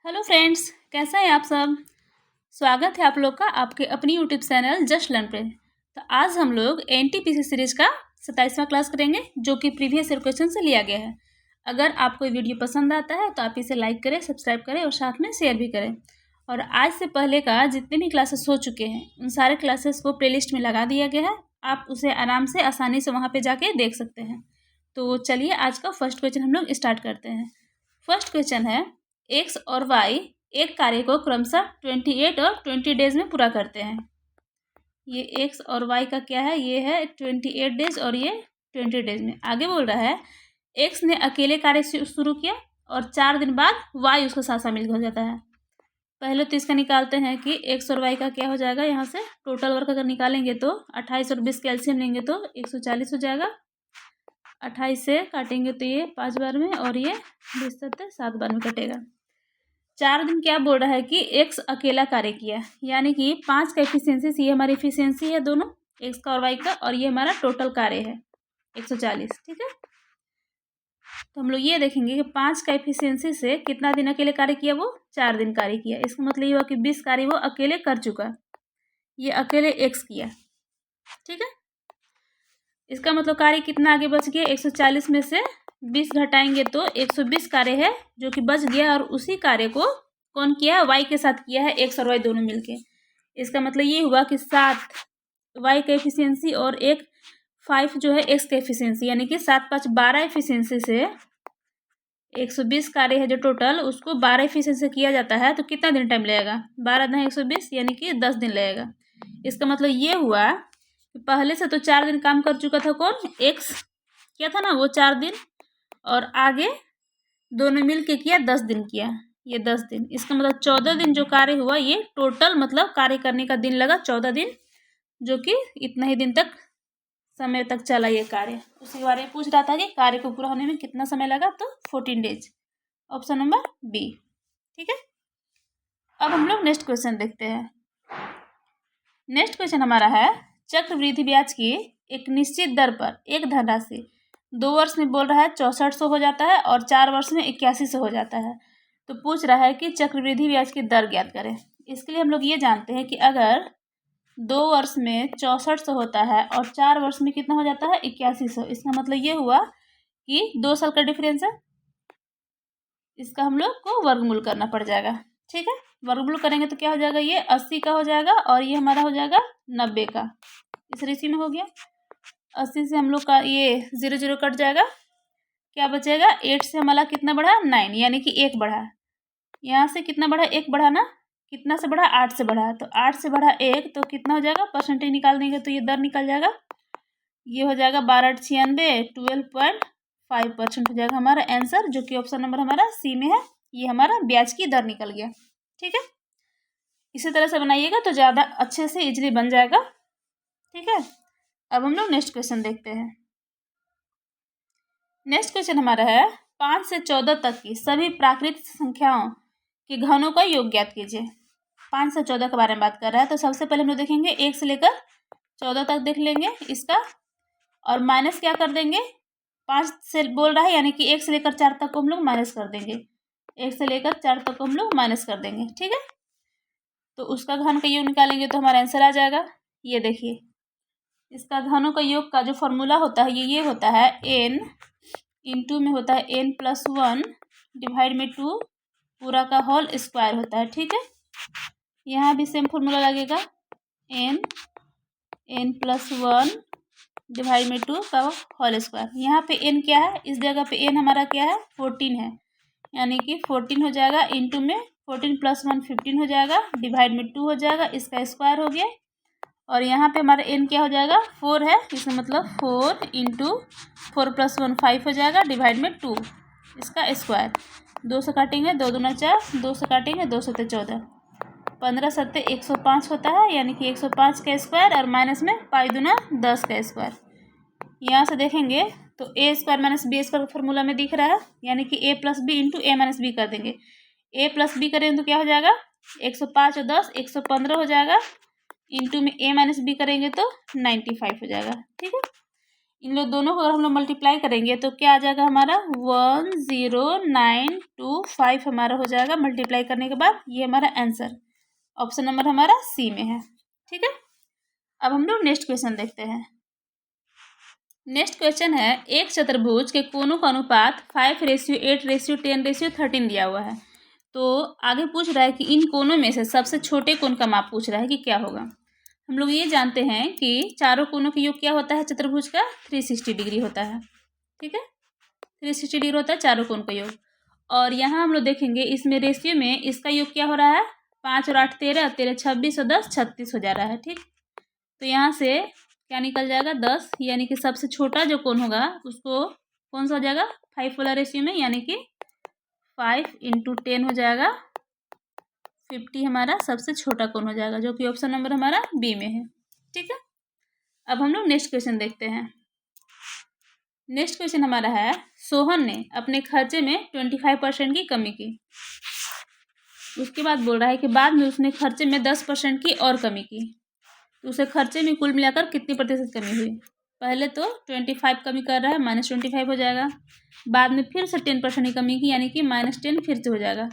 Hello friends, कैसा है आप सब। स्वागत है आप लोग का आपके अपनी यूट्यूब चैनल जस्ट लर्न पे। तो आज हम लोग एनटीपीसी सीरीज का 27वां क्लास करेंगे जो कि प्रीवियस ईयर क्वेश्चन से लिया गया है। अगर आपको ये वीडियो पसंद आता है तो आप इसे लाइक करें, सब्सक्राइब करें और साथ में शेयर भी करें। और आज से पहले का जितने भी क्लासेस हो चुके हैं उन सारे क्लासेस को प्लेलिस्ट में लगा दिया गया है। आप उसे आराम से आसानी से वहाँ पर जाके देख सकते हैं। तो चलिए आज का फर्स्ट क्वेश्चन हम लोग स्टार्ट करते हैं। फर्स्ट क्वेश्चन है, एक्स और वाई एक कार्य को क्रमशः 28 और 20 डेज में पूरा करते हैं। ये एक्स और वाई का क्या है, ये है 28 डेज और ये 20 डेज में। आगे बोल रहा है एक्स ने अकेले कार्य शुरू किया और 4 दिन बाद वाई उसका साथ शामिल हो जाता है। पहले तो इसका निकालते हैं कि एक्स और वाई का क्या हो जाएगा। यहाँ से टोटल वर्क अगर निकालेंगे तो 28 और 20 कैल्शियम लेंगे तो 140 हो जाएगा। 28 से काटेंगे तो ये 5 बार में और ये 20 7 7 बार में कटेगा। 4 दिन क्या बोल रहा है कि एक्स अकेला कार्य किया, यानी कि 5 का एफिशिएंसी, ये हमारी एफिशिएंसी है दोनों एक्स का और वाई का, और ये हमारा टोटल कार्य है 140। ठीक है, तो हम लोग ये देखेंगे कि 5 का एफिशिएंसी से कितना दिन अकेले कार्य किया, वो 4 दिन कार्य किया। इसका मतलब ये हुआ कि 20 कार्य वो अकेले कर चुका, ये अकेले एक्स किया। ठीक है, इसका मतलब कार्य कितना आगे बच गया, 140 में से 20 घटाएंगे तो 120 कार्य है जो कि बच गया, और उसी कार्य को कौन किया है, वाई के साथ किया है, एक्स और वाई दोनों मिलके। इसका मतलब ये हुआ कि 7 वाई का एफिशिएंसी और 5 जो है एक्स का एफिशिएंसी, यानी कि 7 5 12 एफिशिएंसी से 120 कार्य है जो टोटल, उसको 12 एफिशिएंसी से किया जाता है। तो कितना दिन टाइम लगेगा, 12 × 120 यानी कि 10 दिन लगेगा। इसका मतलब ये हुआ पहले से तो 4 दिन काम कर चुका था कौन, एक्स किया था ना वो 4 दिन, और आगे दोनों मिल के किया 10 दिन किया, ये 10 दिन। इसका मतलब 14 दिन जो कार्य हुआ, ये टोटल मतलब कार्य करने का दिन लगा 14 दिन, जो कि इतना ही दिन तक समय तक चला ये कार्य। उसी के बारे में पूछ रहा था कि कार्य को पूरा होने में कितना समय लगा, तो 14 डेज, ऑप्शन नंबर बी। ठीक है, अब हम लोग नेक्स्ट क्वेश्चन देखते हैं। नेक्स्ट क्वेश्चन हमारा है, चक्रवृद्धि ब्याज की एक निश्चित दर पर एक धनराशि 2 वर्ष में बोल रहा है 6400 हो जाता है और 4 वर्ष में 8100 हो जाता है। तो पूछ रहा है कि चक्रवृद्धि ब्याज की दर ज्ञात करें। इसके लिए हम लोग ये जानते हैं कि अगर 2 वर्ष में 6400 होता है और 4 वर्ष में कितना हो जाता है, 8100। इसका मतलब ये हुआ कि 2 साल का डिफरेंस है, इसका हम लोग को वर्गमूल करना पड़ जाएगा। ठीक है, वर्गमूल करेंगे तो क्या हो जाएगा, ये 80 का हो जाएगा और ये हमारा हो जाएगा 90 का। इस रेशियो में हो गया। 80 से हम लोग का ये 0 0 कट जाएगा, क्या बचेगा, 8 से हमारा कितना बढ़ा, 9, यानी कि 1 बढ़ा। यहाँ से कितना बढ़ा, 1 बढ़ा ना, कितना से बढ़ा, 8 से बढ़ा। तो 8 से बढ़ा 1 तो कितना हो जाएगा, परसेंटेज निकाल देंगे तो ये दर निकल जाएगा। ये हो जाएगा 12 × 96 12.5% हो जाएगा हमारा आंसर, जो कि ऑप्शन नंबर हमारा सी में है। ये हमारा ब्याज की दर निकल गया। ठीक है, इसी तरह से बनाइएगा तो ज़्यादा अच्छे से इजीली बन जाएगा। ठीक है, अब हम लोग नेक्स्ट क्वेश्चन देखते हैं। नेक्स्ट क्वेश्चन हमारा है, 5 से 14 तक की सभी प्राकृतिक संख्याओं के घनों का योग ज्ञात कीजिए। 5 से 14 के बारे में बात कर रहा है, तो सबसे पहले हम लोग देखेंगे 1 से लेकर 14 तक देख लेंगे इसका, और माइनस क्या कर देंगे, 5 से बोल रहा है यानी कि 1 से लेकर 4 तक को हम लोग माइनस कर देंगे, 1 से लेकर 4 तक को हम लोग माइनस कर देंगे। ठीक है, तो उसका घन का योग निकालेंगे तो हमारा आंसर आ जाएगा। ये देखिए, इसका घनों का योग का जो फॉर्मूला होता है ये होता है n इंटू में होता है n+1 डिवाइड में 2 पूरा का होल स्क्वायर होता है। ठीक है, यहाँ भी सेम फॉर्मूला लगेगा, n+1 डिवाइड में 2 का होल स्क्वायर। यहाँ पे n क्या है, इस जगह पे n हमारा क्या है, 14 है, यानी कि 14 हो जाएगा, इंटू में 14 + 1 15 हो जाएगा, डिवाइड में 2 हो जाएगा, इसका स्क्वायर हो गया। और यहाँ पे हमारा n क्या हो जाएगा, 4 है, इसका मतलब 4 × 4 + 1 5 हो जाएगा, डिवाइड में 2 इसका स्क्वायर। 2 से काटेंगे 2 दूना 4, 2 से काटेंगे 2 7 14, 15 7 105 होता है, यानी कि 105 का स्क्वायर, और माइनस में पाई दूना 10 का स्क्वायर। यहाँ से देखेंगे तो a² - b² फॉर्मूला में दिख रहा है, यानी कि a + b × a - b कर देंगे। a + b करेंगे तो क्या हो जाएगा, 105 और 10 115 हो जाएगा, इंटू में a - b करेंगे तो 95 हो जाएगा। ठीक है, इन लोग दोनों को अगर हम लोग मल्टीप्लाई करेंगे तो क्या आ जाएगा हमारा 10925 हमारा हो जाएगा मल्टीप्लाई करने के बाद। ये हमारा आंसर ऑप्शन नंबर हमारा सी में है। ठीक है, अब हम लोग नेक्स्ट क्वेश्चन देखते हैं। नेक्स्ट क्वेश्चन है, एक चतुर्भुज के कोनों का अनुपात 5:8:10:13 दिया हुआ है। तो आगे पूछ रहा है कि इन कोनों में से सबसे छोटे कोण का माप पूछ रहा है कि क्या होगा। हम लोग ये जानते हैं कि चारों कोनों का योग क्या होता है चतुर्भुज का 360 डिग्री होता है। ठीक है, 360 डिग्री होता है चारों कोण का योग। और यहाँ हम लोग देखेंगे इसमें रेशियो में इसका योग क्या हो रहा है 5 और 8 13, 13 26 और 10 36 हो जा रहा है। ठीक, तो यहाँ से क्या निकल जाएगा 10, यानी कि सबसे छोटा जो कोण होगा उसको कौन सा हो जाएगा 5 वाला रेशियो में, यानी कि 5 × 10 हो जाएगा 50 हमारा सबसे छोटा कोण हो जाएगा, जो कि ऑप्शन नंबर हमारा बी में है। ठीक है, अब हम लोग नेक्स्ट क्वेश्चन देखते हैं। नेक्स्ट क्वेश्चन हमारा है, सोहन ने अपने खर्चे में 25% की कमी की। उसके बाद बोल रहा है कि बाद में उसने खर्चे में 10% की और कमी की, तो उसे खर्चे में कुल मिलाकर कितनी प्रतिशत कमी हुई। पहले तो 25 कमी कर रहा है, -25 हो जाएगा। बाद में फिर से 10% की कमी की, यानी कि -10 फिर से हो जाएगा।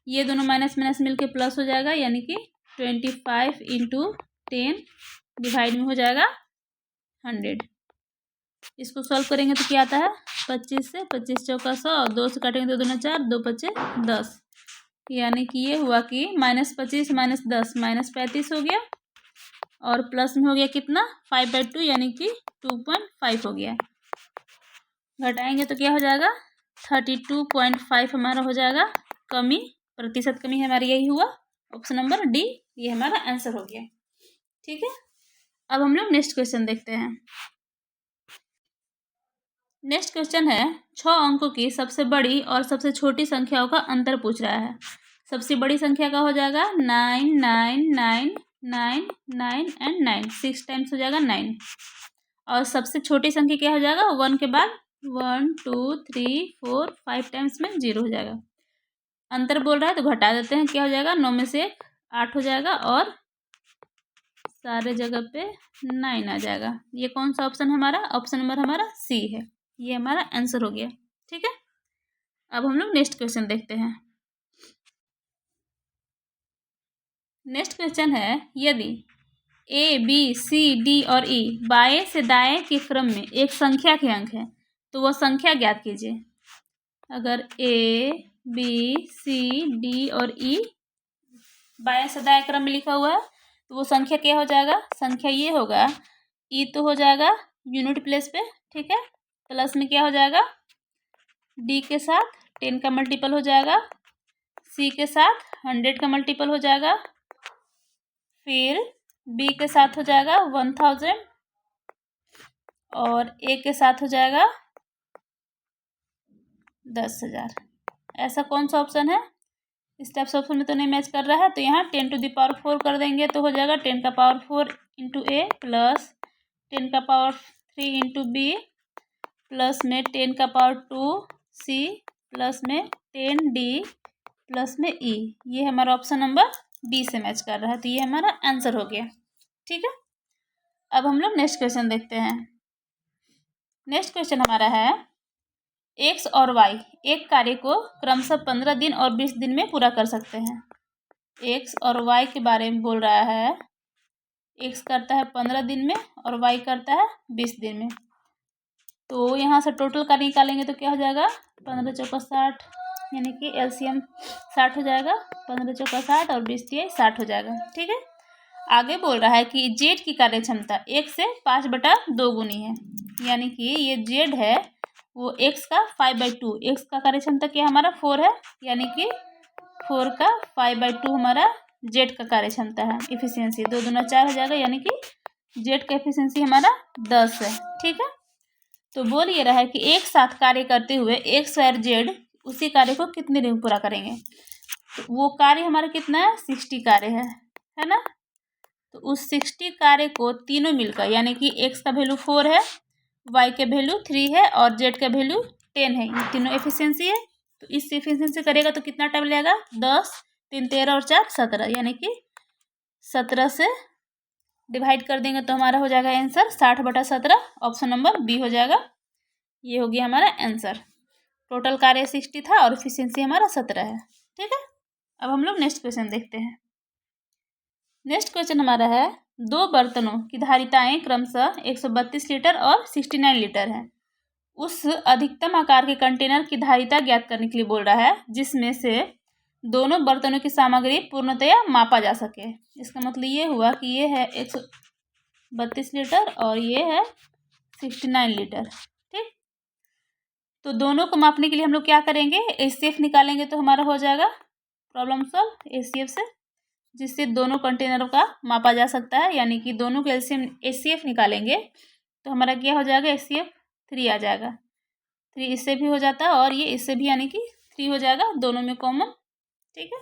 ये दोनों माइनस माइनस मिलके प्लस हो जाएगा, यानी कि 25 × 10 डिवाइड में हो जाएगा 100। इसको सॉल्व करेंगे तो क्या आता है 25 से 25 चौका 100, 2 से काटेंगे तो 2 दूना 4, 2 5 10, यानी कि ये हुआ कि -25 - 10 -35 हो गया, और प्लस में हो गया कितना 5/2, यानी कि 2.5 हो गया। घटाएंगे तो क्या हो जाएगा 32.5 हमारा हो जाएगा कमी, प्रतिशत कमी हमारी यही हुआ, ऑप्शन नंबर डी ये हमारा आंसर हो गया। ठीक है, अब हम लोग नेक्स्ट क्वेश्चन देखते हैं। नेक्स्ट क्वेश्चन है, 6 अंकों की सबसे बड़ी और सबसे छोटी संख्याओं का अंतर पूछ रहा है। सबसे बड़ी संख्या का हो जाएगा 9 9 9 9 9 एंड 9, 6 टाइम्स हो जाएगा 9, और सबसे छोटी संख्या क्या हो जाएगा 1 के बाद 1 2 3 4 5 टाइम्स में 0 हो जाएगा। अंतर बोल रहा है तो घटा देते हैं, क्या हो जाएगा 9 में से 8 हो जाएगा, और सारे जगह पे 9 आ जाएगा। ये कौन सा ऑप्शन हमारा, ऑप्शन नंबर हमारा सी है, ये हमारा आंसर हो गया। ठीक है, अब हम लोग नेक्स्ट क्वेश्चन देखते हैं। नेक्स्ट क्वेश्चन है, यदि ए बी सी डी और ई बाएं से दाएं के क्रम में एक संख्या के अंक है तो वह संख्या ज्ञात कीजिए। अगर ए बी सी डी और ई बाएं से दाएं क्रम में लिखा हुआ है तो वो संख्या क्या हो जाएगा, संख्या ये होगा ई तो हो जाएगा यूनिट प्लेस पे। ठीक है, प्लस में क्या हो जाएगा डी के साथ 10 का मल्टीपल हो जाएगा, सी के साथ 100 का मल्टीपल हो जाएगा, फिर बी के साथ हो जाएगा 1000, और ए के साथ हो जाएगा 10,000। ऐसा कौन सा ऑप्शन है, इस टाइप से ऑप्शन में तो नहीं मैच कर रहा है, तो यहाँ 10⁴ कर देंगे तो हो जाएगा 10⁴ इंटू ए प्लस 10⁴ इंटू बी प्लस में 10⁴ सी प्लस में 10 डी प्लस में ई। ये हमारा ऑप्शन नंबर बी से मैच कर रहा है, तो ये हमारा आंसर हो गया। ठीक है, अब हम लोग नेक्स्ट क्वेश्चन देखते हैं। नेक्स्ट क्वेश्चन हमारा है, एक्स और वाई एक कार्य को क्रमशः 15 दिन और 20 दिन में पूरा कर सकते हैं। एक्स और वाई के बारे में बोल रहा है, एक्स करता है 15 दिन में और वाई करता है 20 दिन में। तो यहाँ से टोटल कार्य निकालेंगे तो क्या हो जाएगा 15 चौका 60, यानी कि एलसीएम 60 हो जाएगा, 15 चौका 60 और 20 तिहाई 60 हो जाएगा। ठीक है, आगे बोल रहा है कि जेड की कार्य क्षमता 1 से 5/2 गुनी है, यानी कि ये जेड है वो एक्स का 5/2, एक्स का कार्य क्षमता क्या हमारा 4 है, यानी कि 4 का 5/2 हमारा जेड का कार्य क्षमता है। इफिशियंसी 2 दूना 4 हो जाएगा, यानी कि जेड का एफिशिएंसी हमारा 10 है। ठीक है, तो बोल ये रहा है कि एक साथ कार्य करते हुए एक्स और जेड उसी कार्य को कितने दिन पूरा करेंगे। तो वो कार्य हमारा कितना है 60 कार्य है ना। तो उस 60 कार्य को तीनों मिलकर, यानी कि एक्स का वैल्यू 4 है, वाई का वैल्यू 3 है और जेड का वैल्यू 10 है, ये तीनों एफिशिएंसी है। तो इस एफिशिएंसी करेगा तो कितना टाइम लगेगा 10 3 13 और 4 17, यानी कि 17 से डिवाइड कर देंगे तो हमारा हो जाएगा आंसर 60/17। ऑप्शन नंबर बी हो जाएगा। ये हो गया हमारा आंसर। टोटल कार्य 60 था और इफिशियंसी हमारा 17 है। ठीक है, अब हम लोग नेक्स्ट क्वेश्चन देखते हैं। नेक्स्ट क्वेश्चन हमारा है, दो बर्तनों की धारिताएं क्रमशः 132 लीटर और 69 लीटर हैं। उस अधिकतम आकार के कंटेनर की धारिता ज्ञात करने के लिए बोल रहा है जिसमें से दोनों बर्तनों की सामग्री पूर्णतया मापा जा सके। इसका मतलब ये हुआ कि ये है 132 लीटर और ये है 69 लीटर। ठीक, तो दोनों को मापने के लिए हम लोग क्या करेंगे, एचसीएफ निकालेंगे तो हमारा हो जाएगा प्रॉब्लम सॉल्व एचसीएफ से, जिससे दोनों कंटेनरों का मापा जा सकता है। यानी कि दोनों के एलसीएम एचसीएफ निकालेंगे तो हमारा क्या हो जाएगा, एचसीएफ 3 आ जाएगा। 3 इससे भी हो जाता है और ये इससे भी, यानी कि 3 हो जाएगा, दोनों में कॉमन। ठीक है,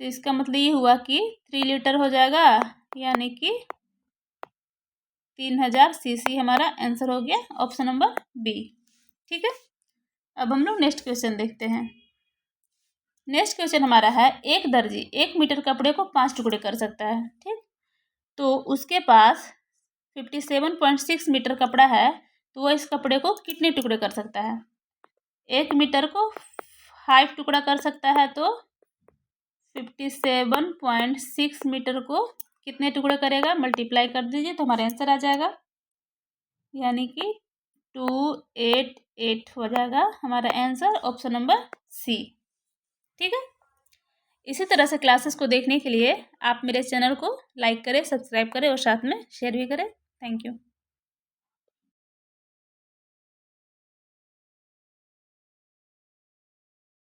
तो इसका मतलब ये हुआ कि 3 लीटर हो जाएगा, यानी कि 3000 सीसी हमारा आंसर हो गया, ऑप्शन नंबर बी। ठीक है, अब हम लोग नेक्स्ट क्वेश्चन देखते हैं। नेक्स्ट क्वेश्चन हमारा है, एक दर्जी 1 मीटर कपड़े को 5 टुकड़े कर सकता है। ठीक, तो उसके पास 57.6 मीटर कपड़ा है, तो वह इस कपड़े को कितने टुकड़े कर सकता है। 1 मीटर को 5 टुकड़ा कर सकता है, तो 57.6 मीटर को कितने टुकड़े करेगा, मल्टीप्लाई कर दीजिए तो हमारा आंसर आ जाएगा, यानी कि 288 हो जाएगा हमारा आंसर, ऑप्शन नंबर सी। ठीक है, इसी तरह से क्लासेस को देखने के लिए आप मेरे चैनल को लाइक करें, सब्सक्राइब करें और साथ में शेयर भी करें। Thank you.